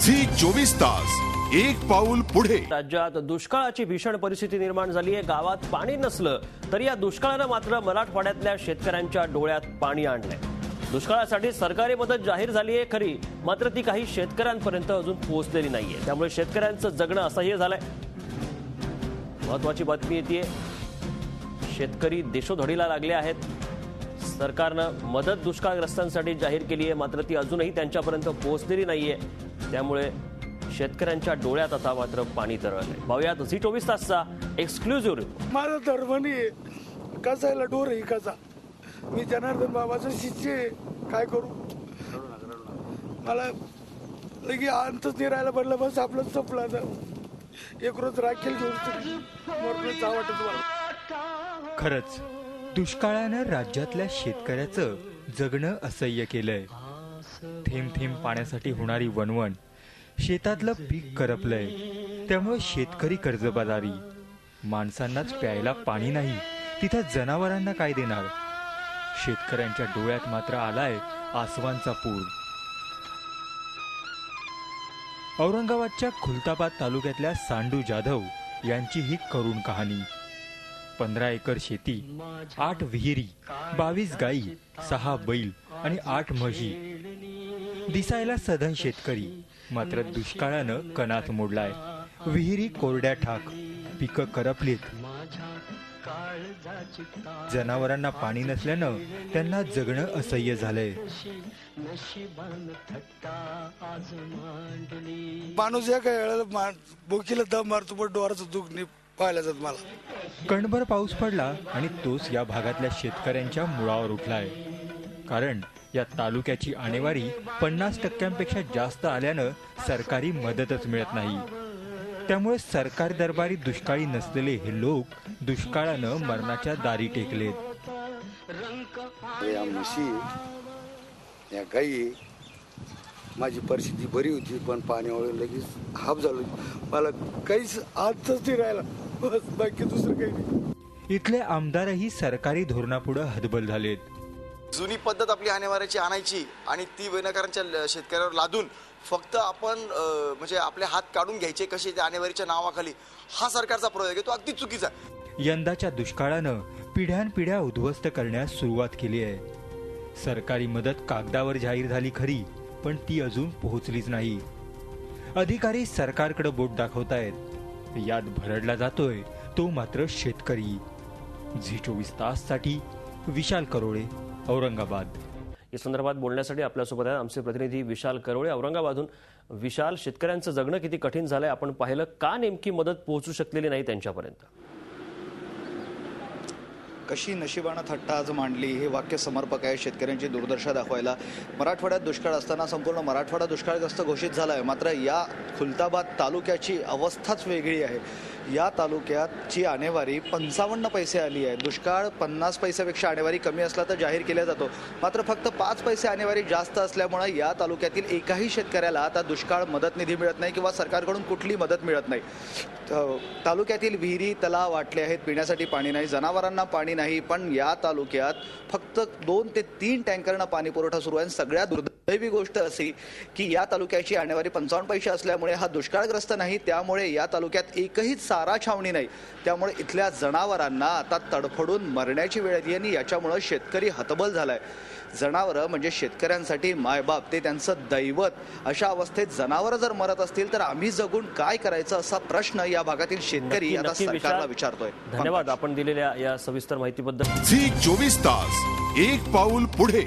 Zee 24 तास एक पाऊल पुढे। राज्यात दुष्काळाची भीषण परिस्थिती निर्माण झाली आहे। गावात पाणी नसलं तरी या दुष्काळानं मात्र मराठवाड्यातल्या शेतकऱ्यांच्या डोळ्यात पाणी आणलंय। दुष्काळासाठी सरकारी मदत जाहीर झाली आहे खरी, मात्र ती काही शेतकऱ्यांपर्यंत अजून पोहोचलेली नाहीये। त्यामुळे शेतकऱ्यांचं जगणं असह्य झालंय। महत्त्वाची बातमी येते, शेतकरी देशोधडीला लागले आहेत। सरकारनं मदत दुष्काळग्रस्तांसाठी जाहीर केली आहे, मात्र ती अजूनही त्यांच्यापर्यंत पोहोचलेली नाहीये। त्यामुळे शेतकऱ्यांच्या डोळ्यात आता मात्र पाणी तरळलंय। पाहूयात झी 24 तासचा एक्सक्लुझिव्ह रिपोर्ट। माझा धर्मनी कसायला डोर आहे कसा, मी जनार्दन बाबाचा शिष्य आहे, काय करू। मला लगे अंतच नाही राहायला पडलं, बस आपलं संपलं आता। एक रोज राखेल घेऊन मरून जा वाटत मला। खरंच दुष्काळानं राज्यातल्या शेतकऱ्याचं जगणं असह्य केलंय। थेंब थेंब पाण्यासाठी होणारी वणवण, शेतातलं पीक करपलंय, त्यामुळे शेतकरी कर्जबाजारी। माणसांनाच प्यायला पाणी नाही, तिथं जनावरांना काय देणार। शेतकऱ्यांच्या डोळ्यात मात्र आलाय आसवांचा पूर। औरंगाबादच्या खुलताबाद तालुक्यातल्या सांडू जाधव यांची ही करुण कहाणी। 15 एकर शेती, 8 विहिरी, 22 गाई, 6 बैल आणि 8 म्हशी। दिसायला सधन शेतकरी, मात्र दुष्काळानं कणात मोडलाय। विहिरी कोरड्या ठाक, पिकं करपलीत। जनावरांना पाणी नसल्यानं त्यांना जगणं असह्य झालंय। माणूस एका वेळेला बोकीला दम मारतो, पण डोराचं दुःख नाही पाहायला जात मला। कणभर पाऊस पडला आणि तोच या भागातल्या शेतकऱ्यांच्या मुळावर उठलाय। कारण या तालुक्याची आणेवारी 50% जास्त आल्यानं सरकारी मदतच मिळत नाही। त्यामुळे सरकार दरबारी दुष्काळी नसलेले हे लोक दुष्काळानं मरणाच्या दारी टेकलेत। या म्हशी, या गाई, माझी परिस्थिती बरी होती, पण पाण्यामुळे लगेच हाफ झालो। मला काहीच आजच नाही राहिला, बस बाकी दुसरं काही नाही। इथले आमदारही सरकारी धोरणापुढे हतबल झालेत। जुनी पद्धत आपली आणेवाऱ्याची आणायची आणि ती विनाकारणच्या शेतकऱ्यावर लादून फक्त आपण म्हणजे आपले हात काढून घ्यायचे कसे त्या आणेवारीच्या नावाखाली, हा सरकारचा प्रयोग आहे, तो अगदी चुकीचा आहे। यंदाच्या दुष्काळानं पिढ्यानपिढ्या उद्ध्वस्त करण्यास सुरुवात केली आहे। सरकारी मदत कागदावर जाहीर झाली खरी, पण ती अजून पोहोचलीच नाही। अधिकारी सरकारकडे बोट दाखवतायत, यात भरडला जातोय तो मात्र शेतकरी। झी 24 ताससाठी विशाल करोळे, औरंगाबाद। या संदर्भात बोलण्यासाठी आपल्यासोबत आहेत आमचे प्रतिनिधी विशाल करोळे औरंगाबादहून। विशाल, शेतकऱ्यांचं जगणं किती कठीण झालंय आपण पाहिलं, का नेमकी मदत पोहोचू शकलेली नाही त्यांच्यापर्यंत? कशी नशिबानं थट्टा आज मांडली, हे वाक्य समर्पक आहे शेतकऱ्यांची दुर्दशा दाखवायला। मराठवाड्यात दुष्काळ असताना संपूर्ण मराठवाडा दुष्काळग्रस्त घोषित झाला आहे, मात्र या खुलताबाद तालुक्याची अवस्थाच वेगळी आहे। या तालुक्याची आणेवारी 55 पैसे आली आहे। दुष्काळ 50 पैशापेक्षा आणेवारी कमी असला तर जाहीर केला जातो, मात्र फक्त 5 पैसे आणेवारी जास्त असल्यामुळे या तालुक्यातील एकाही शेतकऱ्याला आता दुष्काळ मदत निधी मिळत नाही किंवा सरकारकडून कुठली मदत मिळत नाही। तालुक्यातील विहिरी, तलाव वाटले आहेत, पिण्यासाठी पाणी नाही, जनावरांना पाणी नाही। पण या तालुक्यात फक्त 2 ते 3 टँकरना पाणी पुरवठा सुरू आहे। सगळ्यात दुर्दैवी गोष्ट अशी की या तालुक्याची आणेवारी 55 पैसे असल्यामुळे हा दुष्काळग्रस्त नाही, त्यामुळे या तालुक्यात एकही चारा छावणी नाही। त्यामुळे इथल्या जनावरांना आता तडफडून मरण्याची वेळ आली आणि याच्यामुळे शेतकरी हतबल झालाय। जनावरं म्हणजे शेतकऱ्यांसाठी मायबाप, ते त्यांचं दैवत। अशा अवस्थेत जनावरं जर मरत असतील तर आम्ही जगून काय करायचं, असा प्रश्न या भागातील शेतकरी आता सरकारला विचारतोय। धन्यवाद आपण दिलेल्या या सविस्तर माहितीबद्दल। झी 24 तास एक पाऊल पुढे।